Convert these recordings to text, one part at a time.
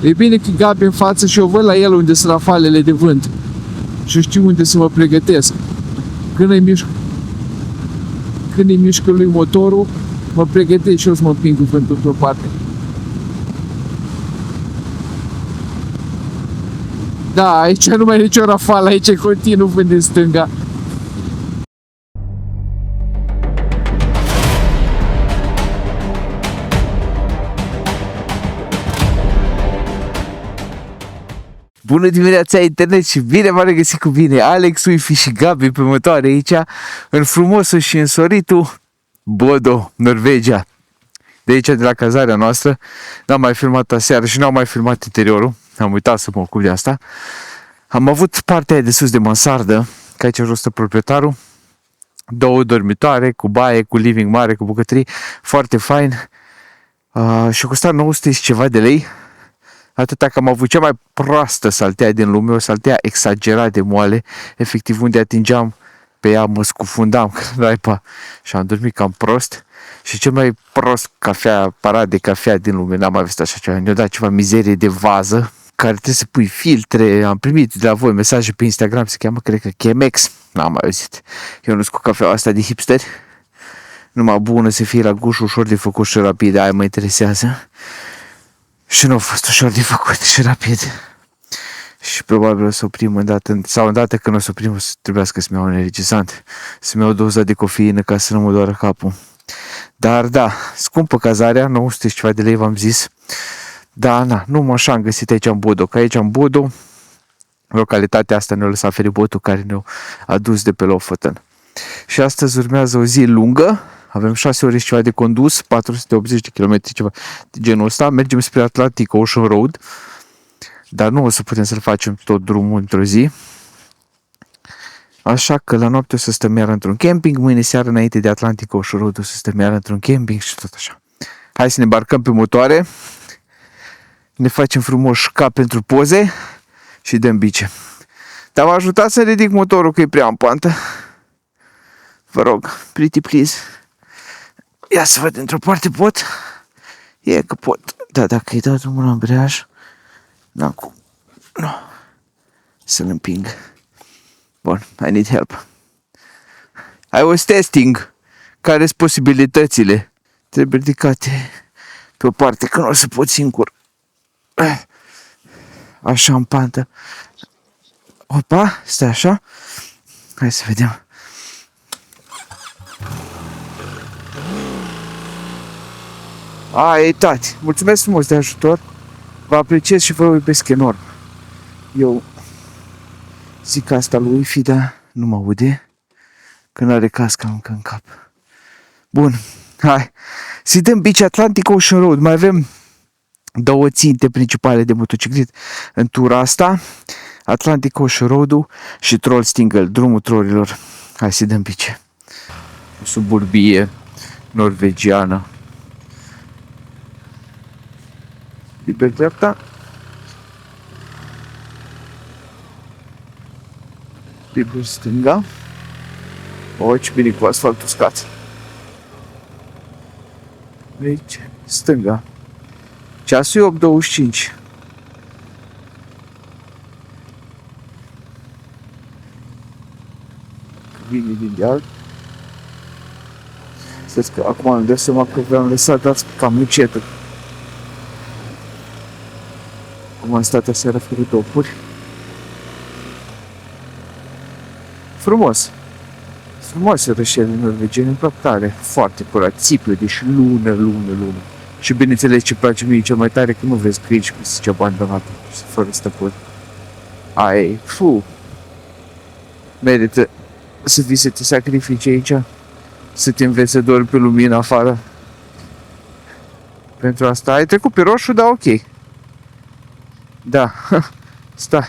E bine că Gabi în față și eu văd la el unde sunt rafalele de vânt. Și știu unde să mă pregătesc. Când îi mișcă lui motorul, mă pregătesc și eu să mă împing cu vântul pe o parte. Da, aici nu mai e nicio rafală, aici e continuu vânt din stânga. Bună dimineața internet și bine v-am regăsit cu bine Alex, Wi-Fi și Gabi pe motoare aici în frumosul și însoritul Bodo, Norvegia. De aici, de la cazarea noastră, n-am mai filmat aseară și n-am mai filmat interiorul. Am uitat să mă ocup de asta. Am avut partea aia de sus de mansardă, că aici ajută proprietarul. 2 dormitoare, cu baie, cu living mare, cu bucătărie, foarte fain. Și a costat 900 și ceva de lei. Atâta că am avut cea mai proastă saltea din lume, o saltea exagerat de moale, efectiv unde atingeam pe ea mă scufundam, și am dormit cam prost. Și cel mai prost aparat de cafea din lume, n-am mai văzut așa ceva, ne-a dat ceva mizerie de vază, care trebuie să pui filtre, am primit de la voi mesaje pe Instagram, se cheamă, cred că Chemex, n-am mai auzit. Eu nu sunt cu cafeaua asta de hipsteri, numai bună să fie la guș, ușor de făcut și rapid, aia mă interesează. Și nu a fost ușor de făcut și rapid. Și probabil o să oprim îndată, sau îndată când o să oprim, o să trebuiască să-mi iau un energizant, să-mi iau o doză de cofeină ca să nu mă doară capul. Dar da, scumpă cazarea, 900 și ceva de lei v-am zis. Da, na, nu așa am găsit aici în Bodo, că aici în Bodo, localitatea asta ne-a lăsat feribotul care ne-a adus de pe Lofoten. Și astăzi urmează o zi lungă. Avem 6 ore și ceva de condus, 480 de km, ceva de genul ăsta. Mergem spre Atlantic Ocean Road, dar nu o să putem să-l facem tot drumul într-o zi. Așa că la noapte o să stăm iar într-un camping, mâine seară înainte de Atlantic Ocean Road o să stăm iar într-un camping și tot așa. Hai să ne barcăm pe motoare, ne facem frumos cap pentru poze și dăm bice. Dar mă ajutați să ridic motorul că e prea în pantă. Vă rog, pretty please. Ia să văd, într-o parte pot? E că pot. Da, dacă îi dau drumul la ambreiaj, n-am cum. Nu. Să-l împing. Bun, I need help. I was testing. Care sunt posibilitățile? Trebuie ridicate pe o parte, că nu o să pot singur. Așa în pantă. Opa, stai așa. Hai să vedem. Ai, tati, mulțumesc frumos de ajutor. Vă apreciez și vă iubesc enorm. Eu zic asta lui Wi-Fi, dar nu mă aude. Când are casca încă în cap. Bun, hai. Să dăm bici Atlantic Ocean Road. Mai avem 2 ținte principale de motociclit în tura asta. Atlantic Ocean Road-ul și Trollstingle, drumul trolilor. Hai să dăm bici. O suburbie norvegiană. Liber dreapta. Liber stânga. O, ce bine cu asfalt uscat. Aici, stânga. Ceasul e 8:25. Vine din deal. Știți că acum îmi dau seama că v-am lăsat dați cam încetă. Cum am stat aseară fără topuri. Frumos. Frumoase rășele norvegiene, îmi plac tare. Foarte curat, țipiu, deci lună. Și bineînțeles ce place mie cel mai tare, că nu vezi griji cu zice abandonată, fără stăpâni. Ai, merită să vii să te sacrifici aici, să te înveți să dormi pe lumină afară. Pentru asta ai trecut pe roșu, dar ok. Da, stai.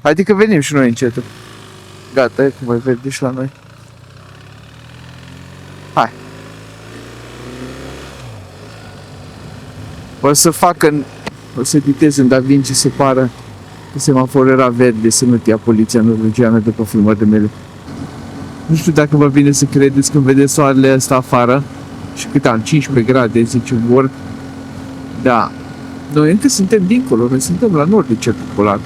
Adică venim și noi încetul. Gata, e cum mai vede și la noi. Hai. O să ditez în DaVinci să pară că semaforul era verde, să nu te ia poliția norvegiană după filmările mele. Nu știu dacă vă vine să credeți când vedeți soarele ăsta afară și cât am 15 grade, zice Word. Da. Noi încă suntem dincolo, noi suntem la nord de cercul polar.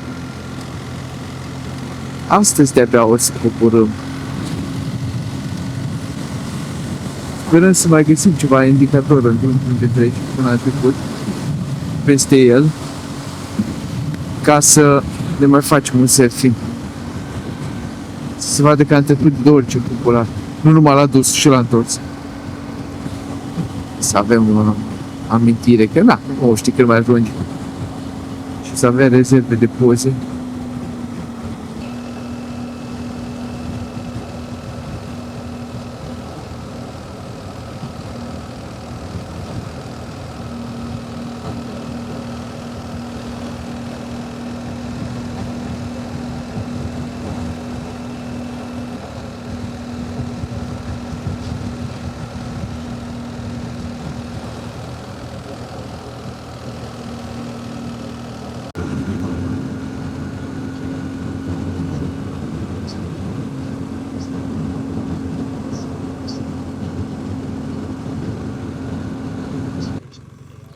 Astăzi de-abia o să coborâm. Sperăm să mai găsim ceva indicator în drumul de trece până la trecut peste el, ca să ne mai facem un selfie. Să se vadă că am trecut de ori cercul polar. Nu numai la dus, și la întors. Să avem o amintire, că nu știi când mai ajungi. Și să avem rezerve de poze.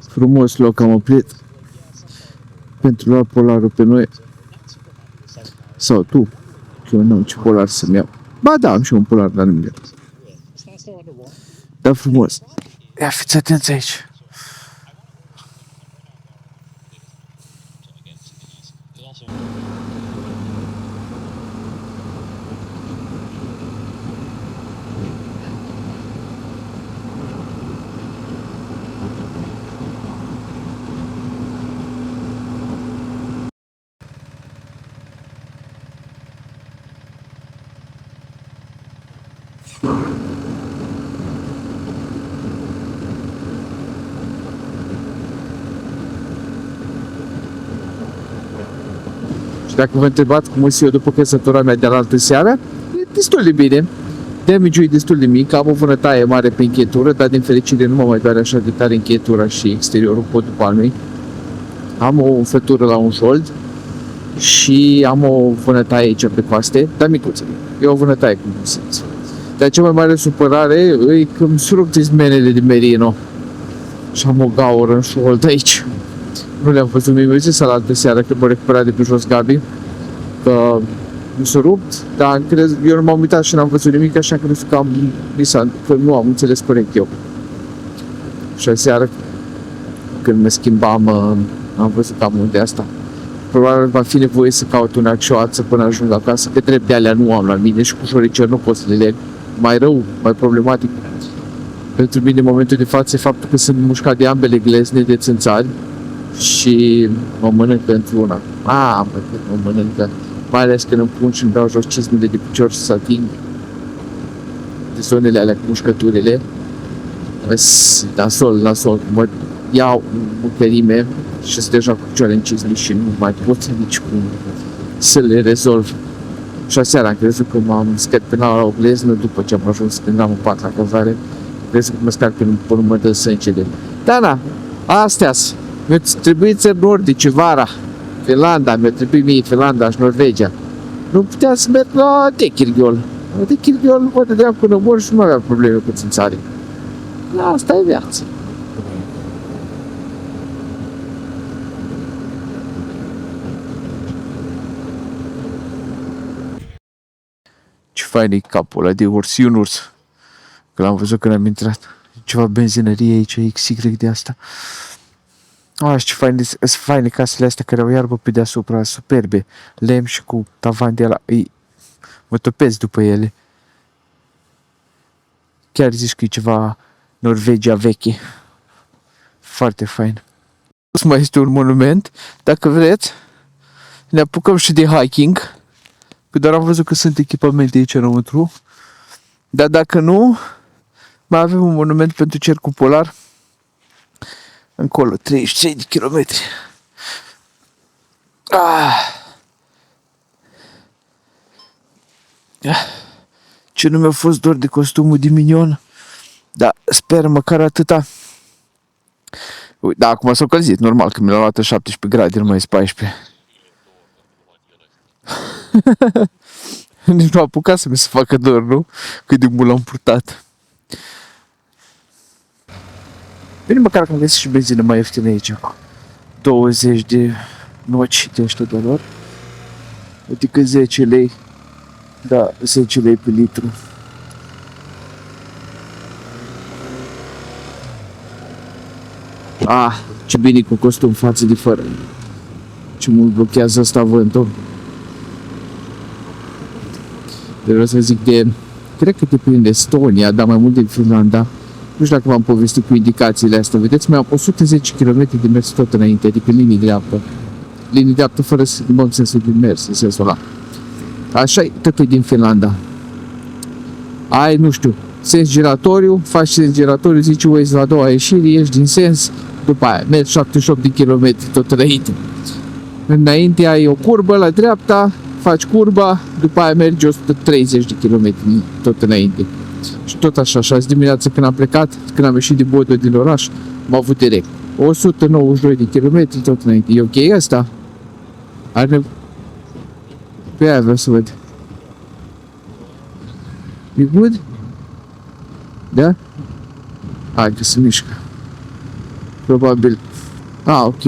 Frumos loc am oprit pentru lua polarul pe noi. Sau tu, că eu nu am ce polar să-mi iau. Ba da, am și un polar, dar nu-mi iau. Da, frumos. Ia fiți atenți aici. Și dacă vă întrebați cum o să eu după căsătura mea de la altă seară, e destul de bine. Damage-ul e destul de mic, am o vânătaie mare pe încheietură, dar din fericire nu mă mai doare așa de tare încheietura și exteriorul podul palmei. Am o umflătură la un șold și am o vânătaie aici pe coaste, dar micuță. E o vânătaie cum simți. Dar cea mai mare supărare e că îmi suruc zmenele de merino. Și am o gaură în șold aici. Nu le-am văzut, mi-a zis la altă seară când mă recupera de pe jos Gabi că mi s-a rupt, dar eu nu m-am uitat și n-am văzut nimic, așa că că nu am înțeles corect eu. Și aseară când mă schimbam, am văzut cam unde asta. Probabil va fi nevoie să caut un acțioață până ajung acasă, că drept de alea nu am la mine și cu șoricel nu pot să le leg. Mai rău, mai problematic. Pentru mine în momentul de față faptul că sunt mușcat de ambele glezne de țânțari și mă mănâncă într-una. Mă mănâncă. Mai ales când îmi pun și îmi dau jos cizmele de picior și să ating de zonele alea cu mușcăturile. Nasol. Mă iau în cărime și sunt deja cu picioare în cizme și nu mai pot nici cum să le rezolv. Și aseară am crezut că m-am scărpenat la o gleznă după ce am ajuns când am în pat la cazare. Crezut că mă scarpen până mă dă sângele. Da, astea-s. Mi-a trebuit țări nordice vara. Finlanda, mi-a trebuit mie Finlanda și Norvegia. Nu puteam să merg la Tekirghiol. La Tekirghiol mă dădeam până mor și nu aveam probleme cu țânțarii. Asta e viața. Ce fain e capul ăla de urs, e un urs. Că l-am văzut când am intrat. Ceva benzinărie aici, XY de asta. Și faine casele astea care au iarbă pe deasupra, superbe. Lemn și cu tavan de ala. Mă topesc după ele. Chiar zici că e ceva Norvegia veche. Foarte fain. Mai este un monument. Dacă vreți, ne apucăm și de hiking. Că doar am văzut că sunt echipamente aici înăuntru. Dar dacă nu, mai avem un monument pentru cercul polar. Încolo, 33 de kilometri. Ce nu mi-a fost dor de costumul de minion. Dar sper măcar atâta. Da, acum s-a călzit, normal, că mi l-a luat 17 grade, nu mai e 14. Nici nu a apucat să mi se facă dor, nu? Cât de mult l-am purtat. Bine, măcar că am găsit și benzină mai ieftină aici. 20 de noci de ăștia de lor. Adică 10 lei. Da, 10 lei pe litru. Ah, ce bine cu costum față de fără. Ce mult blochează asta vântul. Vreau să zic de... Cred că te prinde Estonia, dar mai mult din Finlanda. Nu știu dacă v-am povestit cu indicațiile astea. Vedeți, mai am 110 km de mers tot înainte, adică linii dreaptă. Linii dreaptă fără să schimbăm sensul de mers, în sensul ăla. Așa e, totul din Finlanda. Ai, nu știu, sens giratoriu, faci sens giratoriu, zici Waze la a doua ieșire, ieși din sens, după aia mergi 78 de km tot înainte. Înainte ai o curbă la dreapta, faci curba, după aia mergi 130 de km tot înainte. Și tot așa, 6 dimineața când am plecat, când am ieșit de Bodă din oraș, m-a avut direct 192 de km tot înainte. E ok asta? Are... Pe aia vreau să văd. E good? Da? Hai că se mișcă. Probabil. Ok.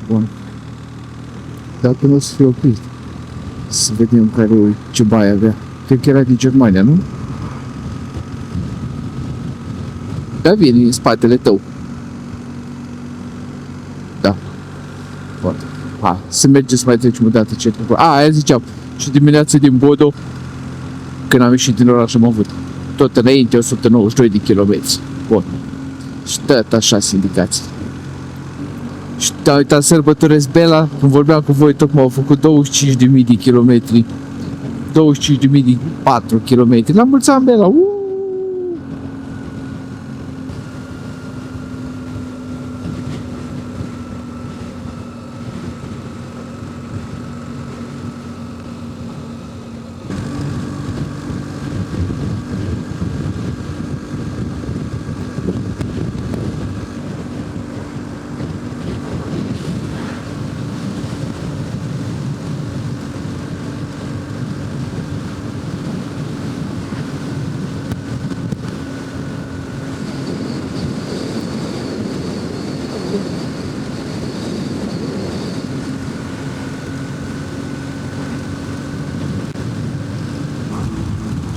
Bun. Dacă nu o să fie oprit. Să vedem ce baie avea. Cred că era din Germania, nu? Da, vine în spatele tău. Da. Foarte. Hai, să mergem să mai trecem o dată ce trebuie. Aia ziceam. Și dimineața din Bodo, când am ieșit din oraș, am avut tot înainte 192 de kilometri. Bun. Și tot așa indicații. Și te-am uitat sărbătoresc Bela, când vorbeam cu voi, tocmai au făcut 25.000 de kilometri. 25.000 de 4 km. La mulți ani, Bela!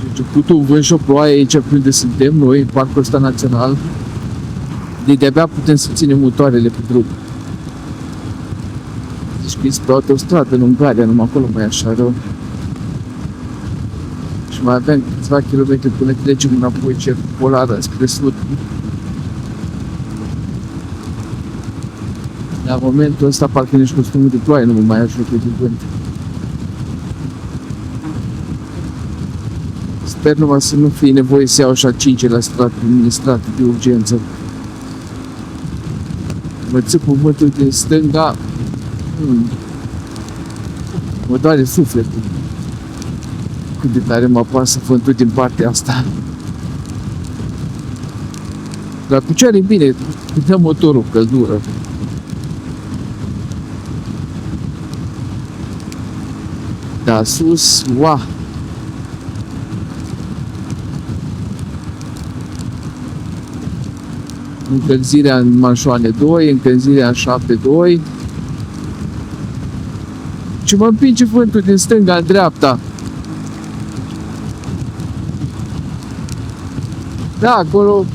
Începutul un vânt și o ploaie aici pe unde suntem noi, în parcul ăsta național. De-abia putem să ținem motoarele pe drum. Deci că pe autostradă în Ungaria, numai acolo mai e așa rău. Și mai avem câțiva kilometri până trecem înapoi cercul polar spre sud. La momentul ăsta parcă nici costumul de ploaie nu mă mai ajută de vânt. Sper numai să nu fie nevoie să iau așa 5 la strat administrat de urgență. Mă țip cuvântul din stânga. Mă doare sufletul. Cât de tare mă apasă vântul din partea asta. La picioare e bine, dă motorul căldură. Da, sus, wow! Încălzirea în manșoane 2, încălzirea în 7-2. Ce mă împinge vântul din stânga în dreapta. Da, acolo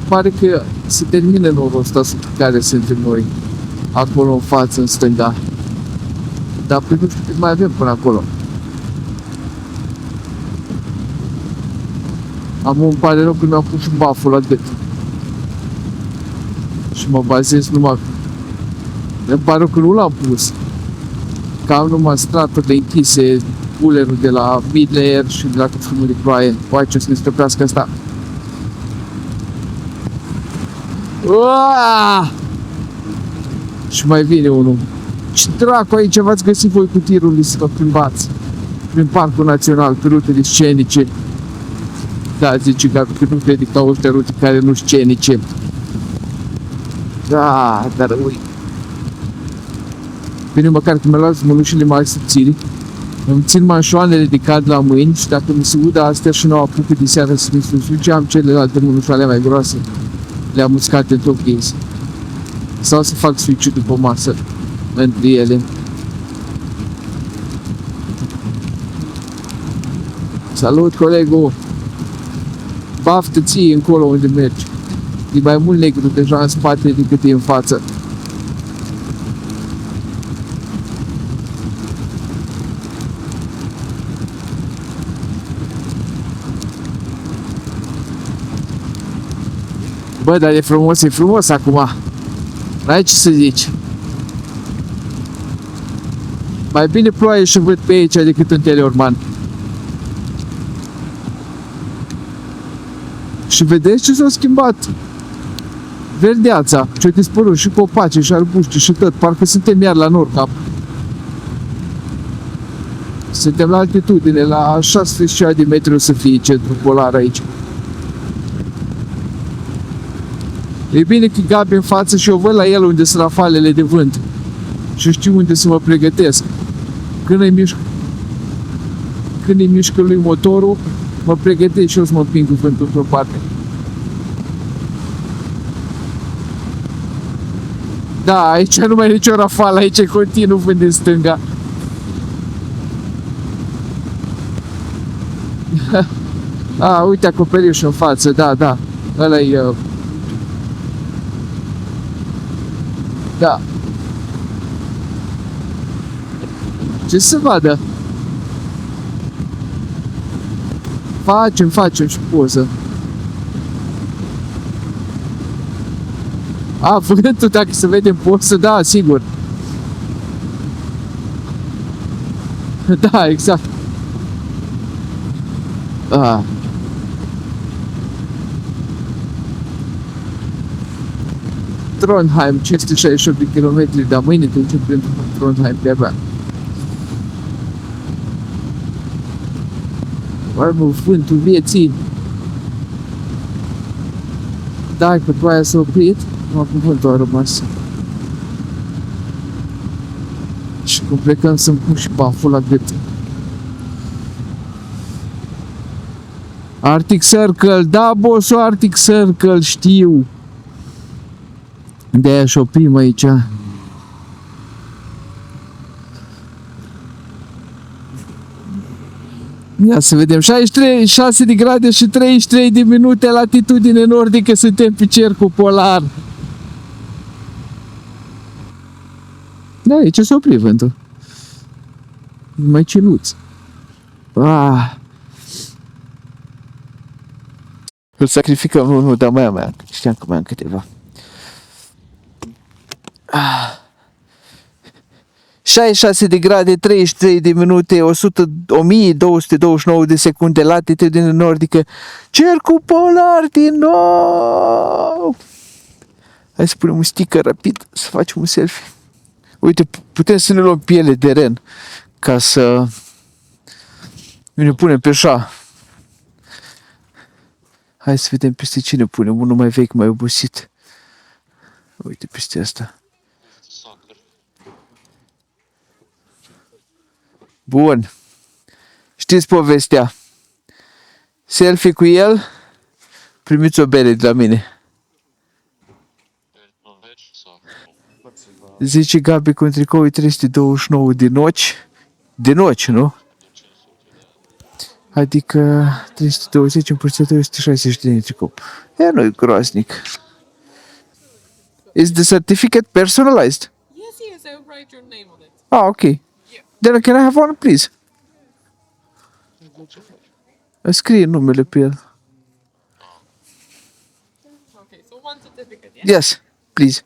pare că se termină norul ăsta sub care suntem noi. Acolo în față, în stânga. Dar pe nu știu cât mai avem până acolo. Îmi pare rău că mi-am pus și baful la gât. Și mă bazez numai... Îmi pare că nu l-am pus. Că am numai straturile închise, bulerul de la Midlayer și de la cufumul de ploaie. Uai, ce o să ne străpească asta. Uuaaah! Și mai vine unul. Ce dracu, aici v-ați găsit voi cu tirul să vă plimbați prin Parcul Național, pe rutele scenice. Da, zice că nu crede că au ăștia rute care nu scenice. Da, dar ui. Bine, măcar că mi-a luat mănușile mai subțiri. Îmi țin manșoanele de cad la mâini și dacă mi se udă astea și nu apucă de seară să mi se suce, am celelalte mănușoale mai groase. le-am uscat într-o chestie. Sau să fac switch-ul după masă între ele. Salut, colegul! Baftă ție încolo unde mergi. E mai mult negru deja în spate decât e în față. Bă, dar e frumos acum. N-ai ce să zici. Mai bine ploaie și văd pe aici decât în Teleorman. Și vedeți ce s-a schimbat? Verdeața, ce-a dispărut și copaci și arbuști și tot. Parcă suntem iar la Nordcap. Suntem la altitudine, la 600 de metri o să fie centrul polar aici. E bine că Gabi în față și eu văd la el unde sunt rafalele de vânt. Și știu unde să mă pregătesc. Când îi mișcă lui motorul, mă pregătesc și eu să mă împing cu vântul într-o parte. Da, aici nu mai e nicio rafală, aici e continuu vânt din stânga. A, uite acoperișul în față, da. Ăla-i... Da. Ce să vadă? Facem și poză. A, vântul, dacă se vede în poză, da, sigur. Da, exact. A. Trondheim, 568 de kilometri, dar mâine te duci pentru Trondheim de-abia. Oarmă, vântul vieții. Da, că ploaia s-a oprit, numai cu vântul a rămas. Și cum plecăm să-mi pun și baful la gât. Arctic Circle, da, boss, Arctic Circle, știu. De-aia și oprim aici. Ia să vedem, 6 de grade și 33 de minute latitudine nordică, suntem pe cercul polar. Da, aici s-a oprit vântul. Mai ciluț. Îl sacrificăm, nu, dar mai am, știam că mai am câteva. 66 de grade, 33 de minute, 1229 de secunde, latitudine nordică, cercul polar din nou! Hai să punem un sticker rapid, să facem un selfie. Uite, putem să ne luăm piele de ren, ca să ne punem pe așa. Hai să vedem peste cine punem, unul mai vechi, mai obosit. Uite peste asta. Bun. Știți povestea? Selfie cu el, primiți o bere de la mine. Zice Gabi cu un tricou 329 de noci. De noci, nu? Adică 320 împărțit 260 de tricou. E, nu-i groaznic. Is the certificate personalized? Yes, I'll write your name on it. Ah, okay. Then can I have one, please? Scrie numele pe el. Okay, so one certificate, yeah? Yes, please.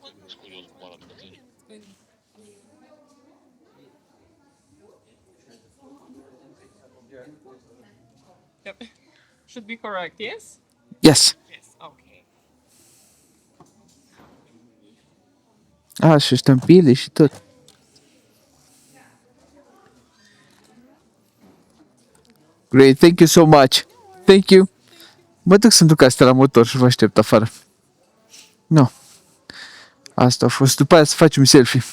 Yep. Should be correct, yes? Yes. Yes, okay. Și ștampile și tot. Great, thank you so much. Thank you. Mă duc să-mi duc astea la motor și vă aștept afară. No. Asta a fost. După aia să facem un selfie.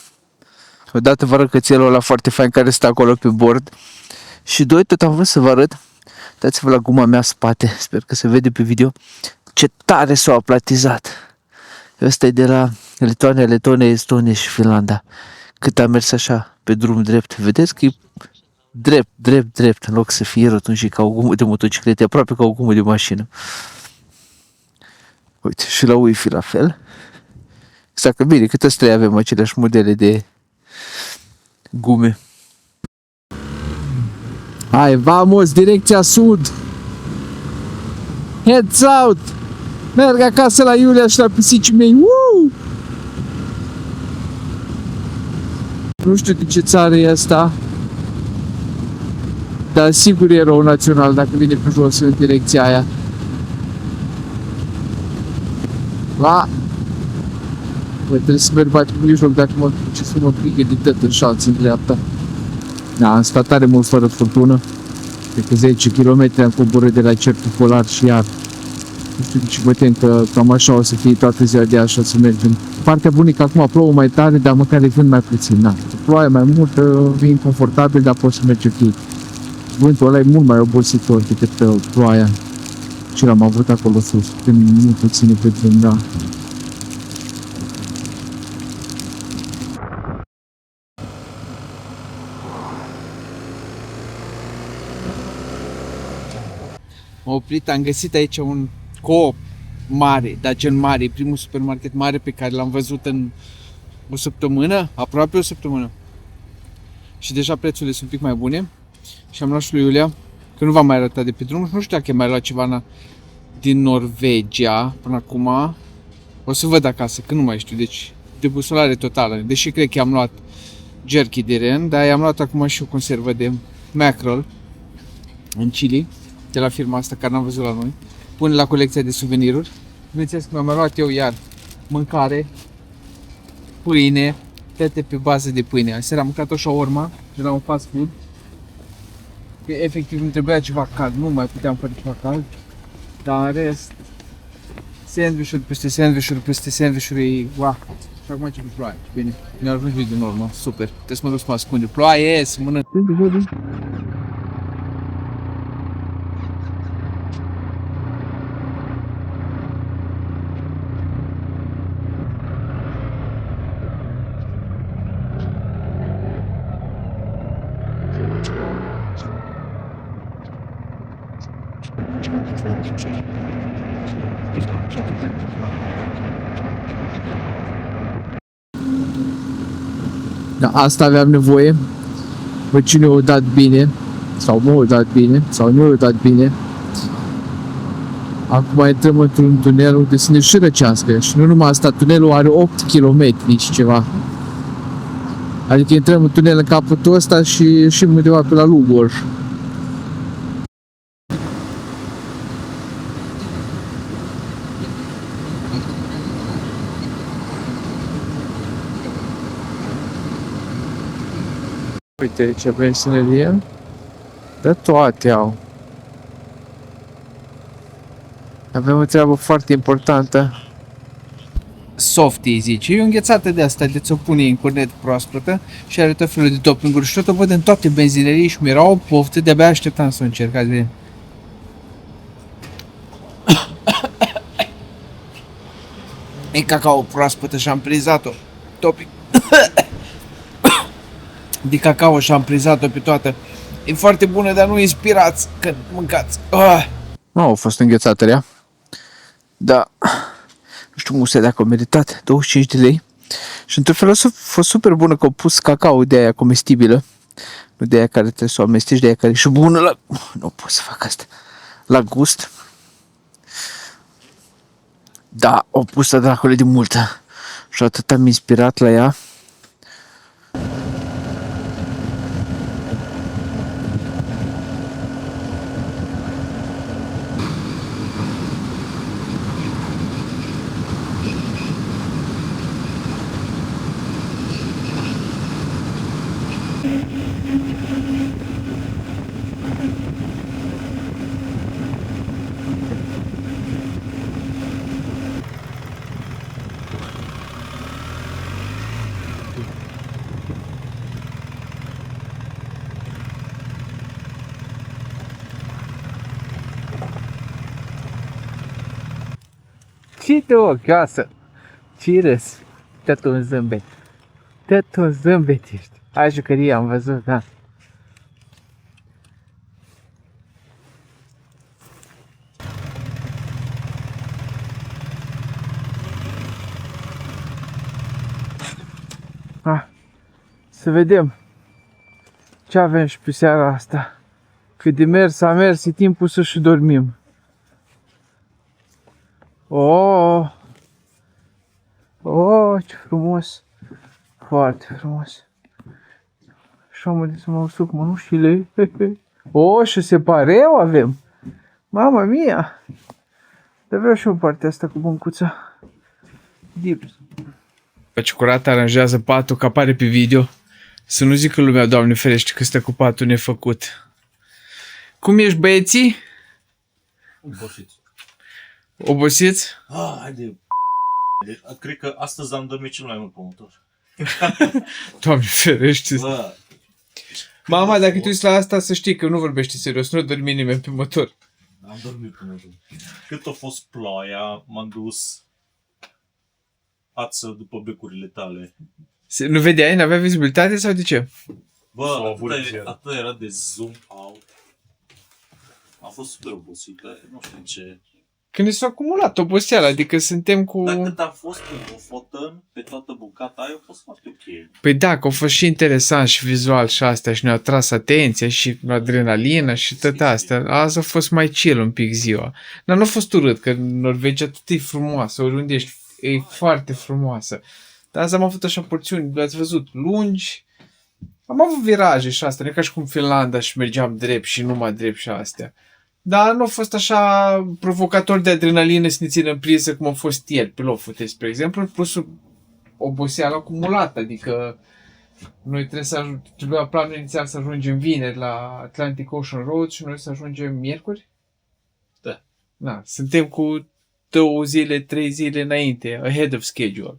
Odată vă arăt cățelul ăla foarte fain care stă acolo pe bord. Și doi, tot am vrut să vă arăt. Dați-vă la guma mea spate. Sper că se vede pe video. Ce tare s-a aplatizat. Ăsta e de la Lituania, Letonia, Estonia și Finlanda. Cât am mers așa, pe drum drept, vedeți că e drept, în loc să fie rotunjit ca o gumă de motocicletă, aproape ca o gumă de mașină. Uite, și la Wi-Fi la fel. Exact, că bine, cât ăsta avem aceleași modele de gume. Hai, vamos, direcția sud! Head south! Merg acasă la Iulia și la pisicii mei! Woo! Nu știu de ce țară e asta, dar sigur e erou național dacă vine pe jos în direcția aia. La... Bă, trebuie să merg mai în mijloc dacă mă duce să mă prigă de tăt în șalț în dreapta. Da, am stat tare mult fără furtună. Cred că 10 km am coborât de la cercul polar și iar. Nu știu de ce mă tem că cam așa o să fie toată ziua de așa să mergem. Partea bună e că acum plouă mai tare, dar măcar e vânt mai puțin. Da, ploaie mai mult, e inconfortabil, dar poți să mergi ok. Vântul ăla e mult mai obositor decât ploaia. Ce l-am avut acolo sus, când nu puține pe drum, da. M-am oprit, am găsit aici un Coop mare, dar gen mare, e primul supermarket mare pe care l-am văzut în o săptămână, aproape o săptămână. Și deja prețurile sunt un pic mai bune. Și am luat și lui Iulia, că nu v-am mai arătat de pe drum, nu știu dacă am mai luat ceva din Norvegia până acum. O să văd acasă, că nu mai știu, deci debusolare totală. Deși cred că am luat jerky de ren, dar i-am luat acum și o conservă de mackerel în chili, de la firma asta, care n-am văzut la noi. Pun la colecția de suveniruri. Bineînțeles că mi-am mai luat eu iar mâncare, pâine, toate pe bază de pâine. Aseară am mâncat o shawarma de la un fast food. Că efectiv îmi trebuia ceva cald, nu mai puteam fără ceva cald. Dar în rest, sandwich-uri peste sandwich-uri, wow. Și acum ce ploaie, bine, mi-a ajuns video normal, super. Trebuie să mă duc să mă ascunde, ploaie, să mănânc. Da, asta aveam nevoie. Bă, cine o dat bine, sau nu o dat bine, sau nu o dat bine. Acum intrăm într-un tunel unde să ne și răcească. Și nu numai asta, tunelul are 8 km și ceva. Adică intrăm în tunel în capătul ăsta și ieșim undeva pe la Lugoj. Uite ce benzinărie. De toate au. Avem o treabă foarte importantă. Softie zice, e o înghețată de asta, de ți-o pune în cornet proaspătă și are tot felul de topping-uri și tot o văd în toate benzinerii și mi-era o poftă, de-abia așteptam să o încerc, azi vedem. E cacao proaspătă și am prizat-o, topping. De cacao și am prizat-o pe toată. E foarte bună, dar nu inspirați când mâncați. Nu au fost înghețată ea. Da. Nu știu cum se dacă au meritat 25 de lei. Și într-un fel a fost super bună că au pus cacao de aia comestibilă. Nu de aia care trebuie să o amesteci, de aia care e și bună la... Nu pot să fac asta. La gust. Da, au pus-o dracule de multă. Și atât am inspirat la ea. Ce-te o casă? Ce râs? Tot un zâmbet. Tot un zâmbet ești. Ai jucărie, am văzut, da. Să vedem ce avem și pe seara asta. Cât de mers a mers, e timpul să și dormim. Oh, oh, ce frumos! Foarte frumos! Și omul să mă usuc mănușile. Oh, și separeu avem! Mama mia! Dar vreau și eu partea asta cu băncuța. Deep. Face curat, aranjează patul, că apare pe video. Să nu zică lumea, Doamne ferește, că stă cu patul nefăcut. Cum ești, băieții? Obosiți. Obosiți? Haide. Cred că astăzi am dormit cel mai mult pe motor. Doamne ferește. Bă, Mama, dacă tu uiți la asta, să știi că nu vorbești serios, nu dormi nimeni pe motor. am dormit pe motor. Cât a fost ploaia, m-am dus ață după becurile tale. Nu vedeai? N-avea vizibilitate sau de ce? Bă, atât era de zoom out. Am fost super obosit, dar nu știu ce. Când s-a acumulat oboseala, adică suntem cu... Dar cât am fost cu fotăn pe toată bucata aia, a fost foarte ok. Păi da, că a fost și interesant și vizual și astea și ne-au tras atenția și adrenalină și tot astea. Azi a fost mai chill un pic ziua. Dar nu a fost urât, că Norvegia tot e frumoasă, oriunde ești, e foarte frumoasă. Dar azi am avut așa porțiuni, ați văzut, lungi. Am avut viraje și astea, nu e ca și cum Finlanda și mergeam drept și numai drept și astea. Dar nu a fost așa provocator de adrenalină să ne țină în priză cum a fost ieri pe Lofoten, spre exemplu, plus oboseală acumulată, adică noi trebuia planul inițial să ajungem vineri la Atlantic Ocean Road și noi să ajungem miercuri? Da. Da, suntem cu 2 zile, 3 zile înainte, ahead of schedule.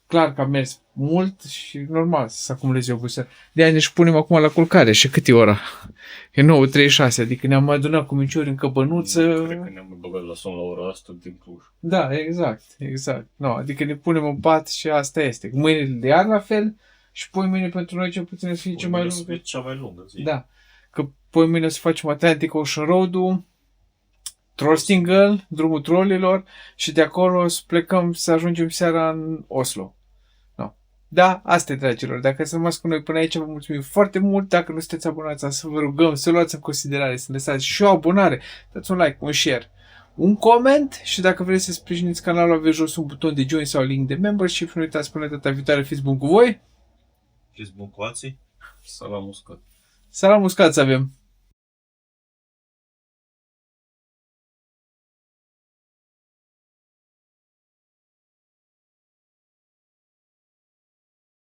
Clar că am mers mult și normal să acumuleze oboseală. De-aia ne și punem acum la culcare. Și cât e ora? E 9:36, adică ne-am adunat cu miciori în căpănuță. Cred că ne-am băgat la somn la ora asta din Cluj. Da, exact. No, adică ne punem în pat și asta este. Mâine de iar la fel și poi mâine pentru noi cel puțin să fie cea mai lungă. Cea mai lungă zi. Da, că poi mâine o să facem Atlantic Ocean Road-ul, Trostingal, drumul trolilor și de acolo o să plecăm să ajungem seara în Oslo. Da, asta e, dragilor. Dacă ați rămas cu noi până aici, vă mulțumim foarte mult. Dacă nu sunteți abonați, să vă rugăm să luați în considerare, să lăsați și o abonare, dați un like, un share, un coment și dacă vreți să sprijiniți canalul, aveți jos un buton de join sau link de membership și nu uitați până data viitoare, fiți buni cu voi. Fiți buni cu alții. Salam uscat. Salam uscat să avem!